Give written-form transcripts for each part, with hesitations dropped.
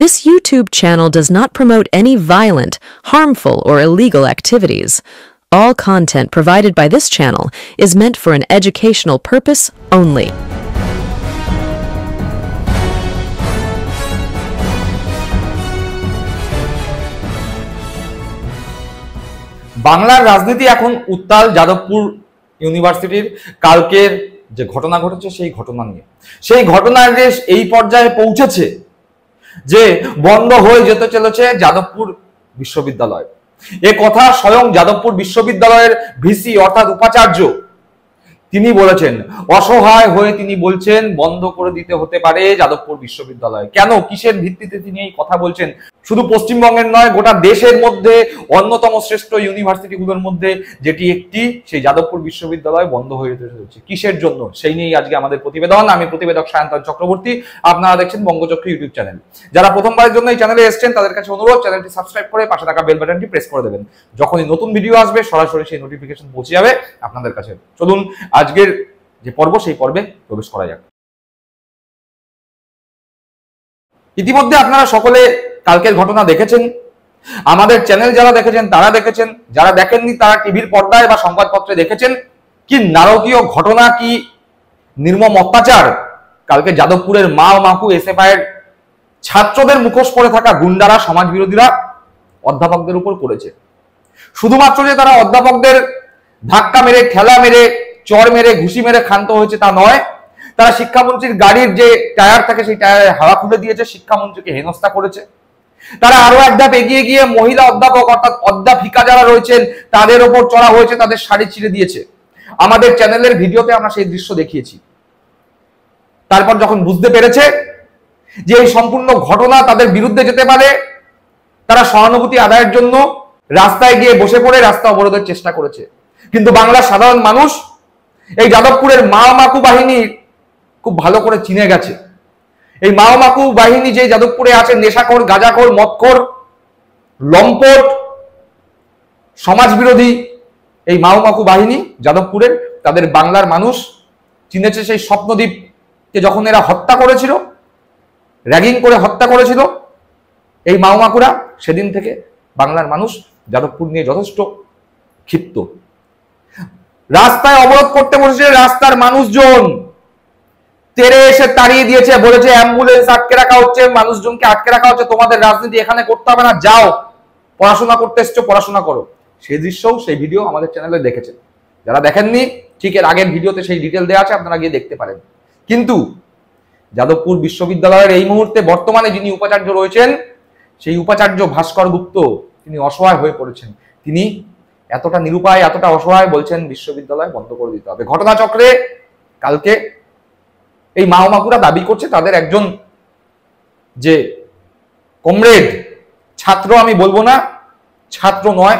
This YouTube channel does not promote any violent, harmful, or illegal activities. All content provided by this channel is meant for an educational purpose only. বাংলার রাজনীতি এখন উত্তাল যাদবপুর ইউনিভার্সিটির কালকের যে ঘটনা ঘটেছে সেই ঘটনা নিয়ে। সেই ঘটনার রেশ এই পর্যায়ে পৌঁছেছে যে বন্ধ হয়ে যেতে চলেছে যাদবপুর বিশ্ববিদ্যালয়। এ কথা স্বয়ং যাদবপুর বিশ্ববিদ্যালয়ের ভিসি অর্থাৎ উপাচার্য তিনি বলেছেন। অসহায় হয়ে তিনি বলছেন বন্ধ করে দিতে হতে পারে যাদবপুর বিশ্ববিদ্যালয়। কেন, কিসের ভিত্তিতে তিনি এই কথা বলছেন? শুধু পশ্চিমবঙ্গের নয়, গোটা দেশের মধ্যে অন্যতম শ্রেষ্ঠ ইউনিভার্সিটিগুলোর মধ্যে যেটি একটি, সেই যাদবপুর বিশ্ববিদ্যালয় বন্ধ হয়ে যেতে চলেছে। কিসের জন্য, সেই নিয়েই আজকে আমাদের প্রতিবেদন। আমি প্রতিবেদক সায়ন্তন চক্রবর্তী, আপনারা দেখছেন বঙ্গচক্র ইউটিউব চ্যানেল। যারা প্রথমবারের জন্য এই চ্যানেলে এসেছেন তাদের কাছে অনুরোধ, চ্যানেলটি সাবস্ক্রাইব করে পাশে থাকা বেল বাটনটি প্রেস করে দেবেন। যখনই নতুন ভিডিও আসবে সরাসরি সেই নোটিফিকেশন পৌঁছে যাবে আপনাদের কাছে। চলুন আজকের যে পর্ব সেই পর্বে প্রবেশ করা যাক। ইতিমধ্যে আপনারা সকলে কালকের ঘটনা দেখেছেন। আমাদের চ্যানেল যারা দেখেছেন তারা দেখেছেন, যারা দেখেননি তারা টিভির পর্দায় বা সংবাদপত্রে দেখেছেন। কি নারকীয় ঘটনা, কি নির্মম অত্যাচার কালকে যাদবপুরের মা ও মাকু এসএফআই এর ছাত্রদের মুখোশ পরে থাকা গুন্ডারা, সমাজ বিরোধীরা অধ্যাপকদের উপর করেছে। শুধুমাত্র যে তারা অধ্যাপকদের ধাক্কা মেরে, ঠেলা মেরে, চর মেরে, ঘুষি মেরে ক্ষান্ত হয়েছে তা নয়, তারা শিক্ষামন্ত্রীর গাড়ির যে টায়ার থাকে সেই টায়ারে হাওয়া খুলে দিয়েছে, শিক্ষামন্ত্রীকে হেনস্থা করেছে। তারা আরো এক ধাপ এগিয়ে গিয়ে মহিলা অধ্যাপক অর্থাৎ অধ্যাপিকা যারা রয়েছেন তাদের ওপর চড়া হয়েছে, তাদের শাড়ি ছিঁড়ে দিয়েছে। আমাদের চ্যানেলের ভিডিওতে আমরা সেই দৃশ্য দেখিয়েছি। তারপর যখন বুঝতে পেরেছে যে এই সম্পূর্ণ ঘটনা তাদের বিরুদ্ধে যেতে পারে, তারা সহানুভূতি আদায়ের জন্য রাস্তায় গিয়ে বসে পড়ে রাস্তা অবরোধের চেষ্টা করেছে। কিন্তু বাংলার সাধারণ মানুষ এই যাদবপুরের মা মাকু বাহিনী খুব ভালো করে চিনে গেছে। এই মা মাকু বাহিনী যে যাদবপুরে আছে, নেশাখোর, গাঁজাখোর, মদখোর, লম্পট, সমাজ বিরোধী এই মা মাকু বাহিনী যাদবপুরের, তাদের বাংলার মানুষ চিনেছে। সেই স্বপ্নদ্বীপকে যখন এরা হত্যা করেছিল, র্যাগিং করে হত্যা করেছিল এই মা মাকুরা, সেদিন থেকে বাংলার মানুষ যাদবপুর নিয়ে যথেষ্ট ক্ষিপ্ত। রাস্তায় অবরোধ করতে বসেছে রাস্তার মানুষজন, তেরে এসে তাড়িয়ে দিয়েছে, বলেছে অ্যাম্বুলেন্স আটকে রাখা হচ্ছে, মানুষজনকে আটকে রাখা হচ্ছে, তোমাদের রাজনীতি এখানে করতে হবে না, যাও, পড়াশোনা করতে এসছো পড়াশোনা করো। সেই দৃশ্যও, সেই ভিডিও আমাদের চ্যানেলে দেখেছেন। যারা দেখেননি, ঠিক এর আগের ভিডিওতে সেই ডিটেল দেওয়া আছে, আপনারা গিয়ে দেখতে পারেন। কিন্তু যাদবপুর বিশ্ববিদ্যালয়ের এই মুহূর্তে বর্তমানে যিনি উপাচার্য রয়েছেন, সেই উপাচার্য ভাস্কর গুপ্ত, তিনি অসহায় হয়ে পড়েছেন। তিনি এতটা নিরুপায়, এতটা অসহায়, বলছেন বিশ্ববিদ্যালয় বন্ধ করে দিতে হবে। ঘটনাচক্রে কালকে এই মা মাকুরা দাবি করছে তাদের একজন যে কমরেড, ছাত্র আমি বলবো না, ছাত্র নয়,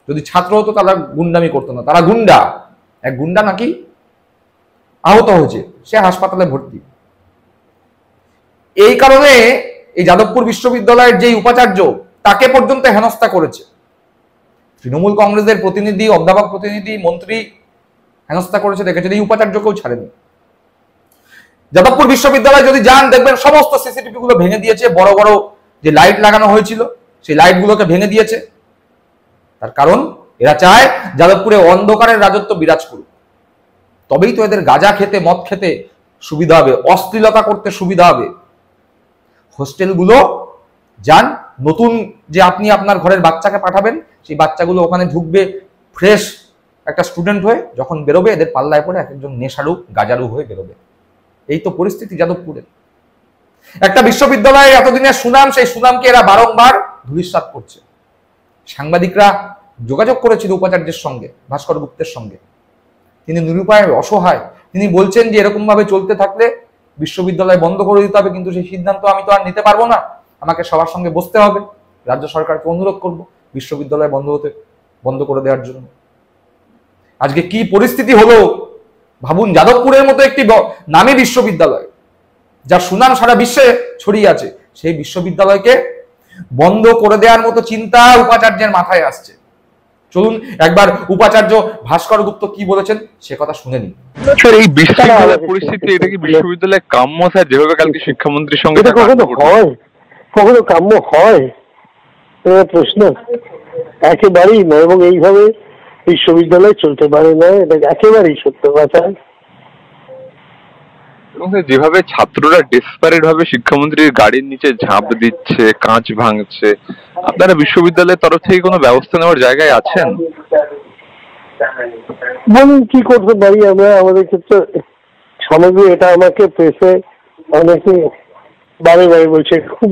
যদি ছাত্র হতো তারা গুন্ডামি করতো না, তারা গুন্ডা, এক গুন্ডা নাকি আহত হয়েছে, সে হাসপাতালে ভর্তি। এই কারণে এই যাদবপুর বিশ্ববিদ্যালয়ের যে উপাচার্য, তাকে পর্যন্ত হেনস্থা করেছে। তৃণমূল কংগ্রেসের প্রতিনিধি, অধ্যাপক প্রতিনিধি, মন্ত্রী হেনস্থা করেছে, দেখেছেন। এই উপাচার্যকেও ছাড়েনি। যাদবপুর বিশ্ববিদ্যালয়ে যদি যান, দেখবেন সমস্ত সিসিটিভি গুলো ভেঙে দিয়েছে। বড় বড় যে লাইট লাগানো হয়েছিল সেই লাইট গুলোকে ভেঙে দিয়েছে। তার কারণ এরা চায় যাদবপুরে অন্ধকারের রাজত্ব বিরাজ করুক। তবেই তো এদের গাঁজা খেতে, মদ খেতে সুবিধা হবে, অশ্লীলতা করতে সুবিধা হবে। হোস্টেলগুলো যান, নতুন যে আপনি আপনার ঘরের বাচ্চাকে পাঠাবেন, সেই বাচ্চাগুলো ওখানে ঢুকবে ফ্রেশ একটা স্টুডেন্ট হয়ে, যখন বেরোবে এদের পাল্লায় পড়ে এক একজন নেশারু, গাজারু হয়ে বেরোবে। এই তো পরিস্থিতি যাদবপুরের। একটা বিশ্ববিদ্যালয়ে এতদিনের সুনাম, সেই সুনামকে এরা বারংবার ধূলিসাৎ করছে। সাংবাদিকরা যোগাযোগ করেছিল উপাচার্যের সঙ্গে, ভাস্কর গুপ্তের সঙ্গে। তিনি নিরুপায়, অসহায়। তিনি বলছেন যে এরকম ভাবে চলতে থাকলে বিশ্ববিদ্যালয় বন্ধ করে দিতে হবে, কিন্তু সেই সিদ্ধান্ত আমি তো আর নিতে পারবো না, আমাকে সবার সঙ্গে বসতে হবে। রাজ্য সরকারকে অনুরোধ করব বিশ্ববিদ্যালয় বন্ধ করে দেওয়ার জন্য। আজকে কি পরিস্থিতি হলো ভাবুন। যাদবপুরের মতো একটি নামী বিশ্ববিদ্যালয়, যার সুনাম সারা বিশ্বে ছড়িয়ে আছে, সেই বিশ্ববিদ্যালয়কে বন্ধ করে দেওয়ার মতো চিন্তা উপাচার্যের মাথায় আসছে। চলুন একবার উপাচার্য ভাস্কর গুপ্ত কি বলেছেন সে কথা শুনে নিন। স্যার, এই বিশ্ববিদ্যালয়ের পরিস্থিতি, এটা কি বিশ্ববিদ্যালয়ের কাম্য স্যার? যেভাবে কালকে শিক্ষামন্ত্রীর সঙ্গে কখনো কাম্য হয় প্রশ্ন? একেবারেই না। এবং এইভাবে বিশ্ববিদ্যালয় চলতে পারে না, এটা একেবারেই সত্য কথা। এবং যেভাবে ছাত্ররা ডেসপারেট ভাবে শিক্ষামন্ত্রীর গাড়ির নিচে ঝাঁপ দিচ্ছে, কাঁচ ভাঙছে, আপনারা বিশ্ববিদ্যালয়ের তরফ থেকে কোনো ব্যবস্থা নেওয়ার জায়গায় আছেন? বলুন কি করতে পারি আমরা? আমাদের ক্ষেত্রে সামগ্রী এটা আমাকে প্রেসে অনেকে বারে বারে বলছে, খুব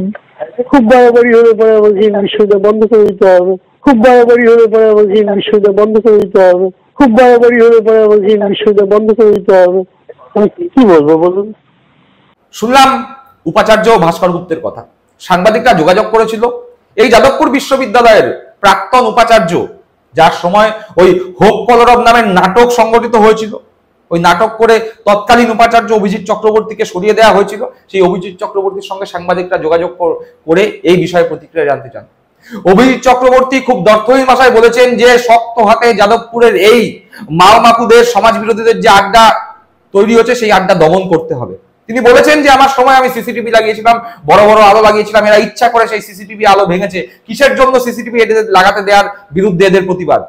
খুব বাড়াবাড়ি হলে পরে আমাকে বিশ্ববিদ্যালয় বন্ধ করে দিতে হবে, খুব বাড়াবাড়ি হলে পরে আমাকে বিশ্ববিদ্যালয় বন্ধ করে দিতে হবে, খুব বাড়াবাড়ি হলে পরে আমাকে বিশ্ববিদ্যালয় বন্ধ করে দিতে হবে। আমি কি বলবো বলুন? শুনলাম উপাচার্য ভাস্কর গুপ্তের কথা। সাংবাদিকরা যোগাযোগ করেছিল এই যাদবপুর বিশ্ববিদ্যালয়ের প্রাক্তন উপাচার্য, যার সময় ওই হোপ কলরব নামের নাটক সংগঠিত হয়েছিল, ওই নাটক করে তৎকালীন উপাচার্য অভিজিৎ চক্রবর্তীকে সরিয়ে দেওয়া হয়েছিল। সেই অভিজিৎ চক্রবর্তীর সঙ্গে সাংবাদিকরা যোগাযোগ করে এই বিষয়ে প্রতিক্রিয়া জানতে চান। অভিজিৎ চক্রবর্তী খুব দর্থহীন ভাষায় বলেছেন যে শক্ত হাতে যাদবপুরের এই মাওমাকুদের, সমাজ বিরোধীদের যে আড্ডা তৈরি হচ্ছে সেই আড্ডা দমন করতে হবে। তিনি বলেছেন যে আমার সময় আমি সিসিটিভি লাগিয়েছিলাম, বড় বড় আলো লাগিয়েছিলাম, এরা ইচ্ছা করে সেই সিসিটিভি আলো ভেঙেছে। কিসের জন্য সিসিটিভি এদের লাগাতে দেওয়ার বিরুদ্ধে এদের প্রতিবাদ।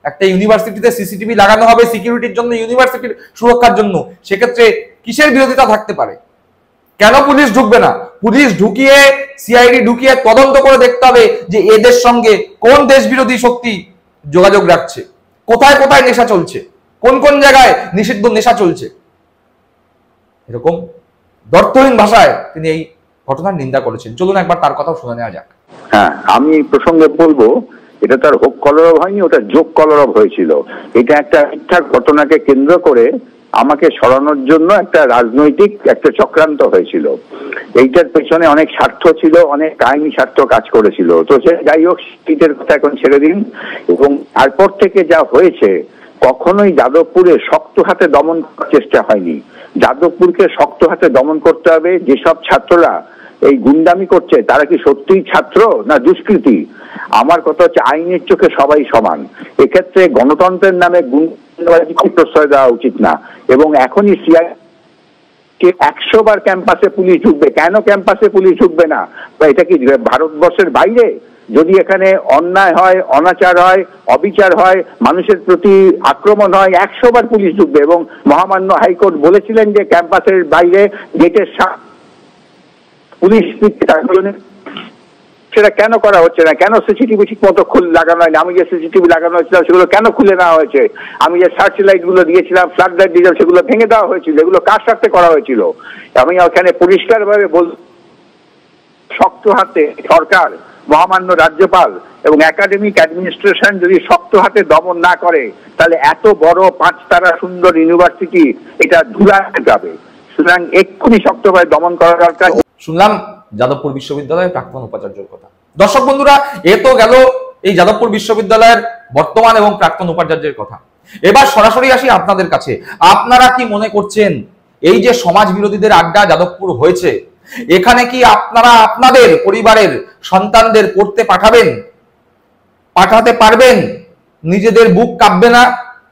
একটা ইউনিভার্সিটিতে সিসিটিভি লাগানো হবে সিকিউরিটির জন্য, ইউনিভার্সিটির সুরক্ষার জন্য, সেক্ষেত্রে কিসের বিরোধিতা থাকতে পারে? কেন পুলিশ ঢুকবে না? পুলিশ ঢুকিয়ে, সিআইডি ঢুকিয়ে তদন্ত করে দেখতে হবে যে এদের সঙ্গে কোন দেশ বিরোধী শক্তি যোগাযোগ রাখছে, কোথায় কোথায় নেশা চলছে, কোন কোন জায়গায় নিষিদ্ধ নেশা চলছে। এরকম দর্থহীন ভাষায় তিনি এই ঘটনার নিন্দা করেছেন। চলুন একবার তার কথাও শুনে নেওয়া যাক। হ্যাঁ, আমি এই প্রসঙ্গে বলবো, এটা তার হোক কলরব হয়নি, ওটা যোগ কলরব হয়েছিল। এটা একটা মিথ্যা ঘটনাকে কেন্দ্র করে আমাকে সরানোর জন্য একটা রাজনৈতিক একটা চক্রান্ত হয়েছিল। এইটার পেছনে অনেক স্বার্থ ছিল, অনেক কাহিনী স্বার্থ কাজ করেছিল। তো সে যাই হোক, শীতের কথা এখন ছেড়ে দিন। এবং তারপর থেকে যা হয়েছে, কখনোই যাদবপুরে শক্ত হাতে দমন করার চেষ্টা হয়নি। যাদবপুরকে শক্ত হাতে দমন করতে হবে। যেসব ছাত্ররা এই গুন্ডামি করছে তারা কি সত্যিই ছাত্র না দুষ্কৃতী? আমার কথা হচ্ছে, আইনের চোখে সবাই সমান। এক্ষেত্রে গণতন্ত্রের নামে গুন্ডাবাজিকে প্রশ্রয় দেওয়া উচিত না। এবং এখনই সিআই 100 বার ক্যাম্পাসে পুলিশ ঢুকবে, কেন ক্যাম্পাসে পুলিশ ঢুকবে না? এটা কি ভারতবর্ষের বাইরে? যদি এখানে অন্যায় হয়, অনাচার হয়, অবিচার হয়, মানুষের প্রতি আক্রমণ হয়, 100 বার পুলিশ ঢুকবে। এবং মহামান্য হাইকোর্ট বলেছিলেন যে ক্যাম্পাসের বাইরে গেটের পুলিশ, সেটা কেন করা হচ্ছে না? কেন সিসিটিভি ঠিক মতো লাগানো হয়নি? আমি যে সিসিটিভি লাগানো হয়েছিল সেগুলো কেন খুলে নেওয়া হয়েছে? আমি যে সার্চ লাইট গুলো দিয়েছিলাম, ফ্লাড লাইট দিয়েছিলাম, সেগুলো ভেঙে দেওয়া হয়েছিল। এগুলো কার স্বার্থে করা হয়েছিল? আমি ওখানে পরিষ্কার ভাবে শক্ত হাতে সরকার, মহামান্য রাজ্যপাল এবং একাডেমিক অ্যাডমিনিস্ট্রেশন যদি শক্ত হাতে দমন না করে, তাহলে এত বড় 5 তারা সুন্দর ইউনিভার্সিটি এটা ধুলায় যাবে। সুতরাং এক্ষুনি শক্তভাবে দমন করা দরকার। শুনলাম যাদবপুর বিশ্ববিদ্যালয়ের প্রাক্তন উপাচার্যের কথা। দর্শক বন্ধুরা, এ তো গেল এই যাদবপুর বিশ্ববিদ্যালয়ের বর্তমান এবং প্রাক্তন উপাচার্যের কথা। এবার সরাসরি আসি আপনাদের কাছে। আপনারা কি মনে করছেন এই যে সমাজ বিরোধীদের আড্ডা যাদবপুর হয়েছে, এখানে কি আপনারা আপনাদের পরিবারের সন্তানদের পড়তে পাঠাতে পারবেন? নিজেদের বুক কাঁপবে না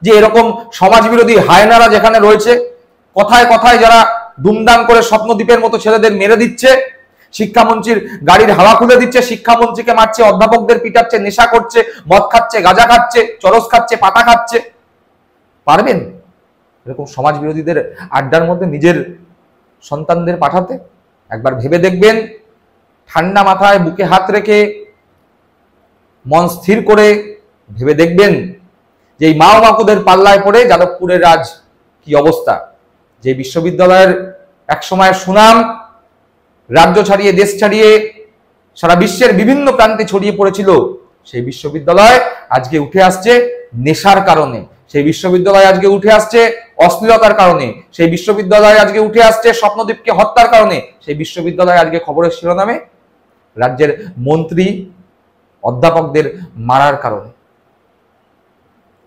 যে এরকম সমাজ বিরোধী হায়নারা যেখানে রয়েছে, কথায় কথায় যারা দুমদাম করে স্বপ্নদ্বীপের মতো ছেলেদের মেরে দিচ্ছে, শিক্ষামন্ত্রীর গাড়ির হাওয়া খুলে দিচ্ছে, শিক্ষামন্ত্রীকে মারছে, অধ্যাপকদের পিটাচ্ছে, নেশা করছে, মদ খাচ্ছে, গাঁজা খাচ্ছে, চরস খাচ্ছে, পাতা খাচ্ছে? পারবেন এরকম সমাজ বিরোধীদের আড্ডার মধ্যে নিজের সন্তানদের পাঠাতে? একবার ভেবে দেখবেন, ঠান্ডা মাথায় বুকে হাত রেখে মন স্থির করে ভেবে দেখবেন যে এই মাওমাকুদের পাল্লায় পড়ে যাদবপুরের আজ কি অবস্থা। যে বিশ্ববিদ্যালয়ের একসময় সুনাম রাজ্য ছাড়িয়ে, দেশ ছাড়িয়ে সারা বিশ্বের বিভিন্ন প্রান্তে ছড়িয়ে পড়েছিল, সেই বিশ্ববিদ্যালয় আজকে উঠে আসছে নেশার কারণে, সেই বিশ্ববিদ্যালয় আজকে উঠে আসছে অশ্লীলতার কারণে, সেই বিশ্ববিদ্যালয় আজকে উঠে আসছে স্বপ্নদ্বীপকে হত্যার কারণে, সেই বিশ্ববিদ্যালয় আজকে খবরের শিরোনামে রাজ্যের মন্ত্রী অধ্যাপকদের মারার কারণে।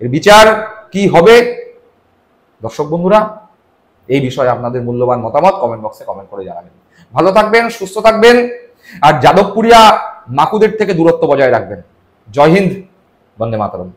এর বিচার কি হবে? দর্শক বন্ধুরা, এই বিষয়ে আপনাদের মূল্যবান মতামত কমেন্ট বক্সে কমেন্ট করে জানাবেন। ভালো থাকবেন, সুস্থ থাকবেন, আর যাদবপুরিয়া মাকুদের থেকে দূরত্ব বজায় রাখবেন। জয় হিন্দ, বন্দে মাতরম।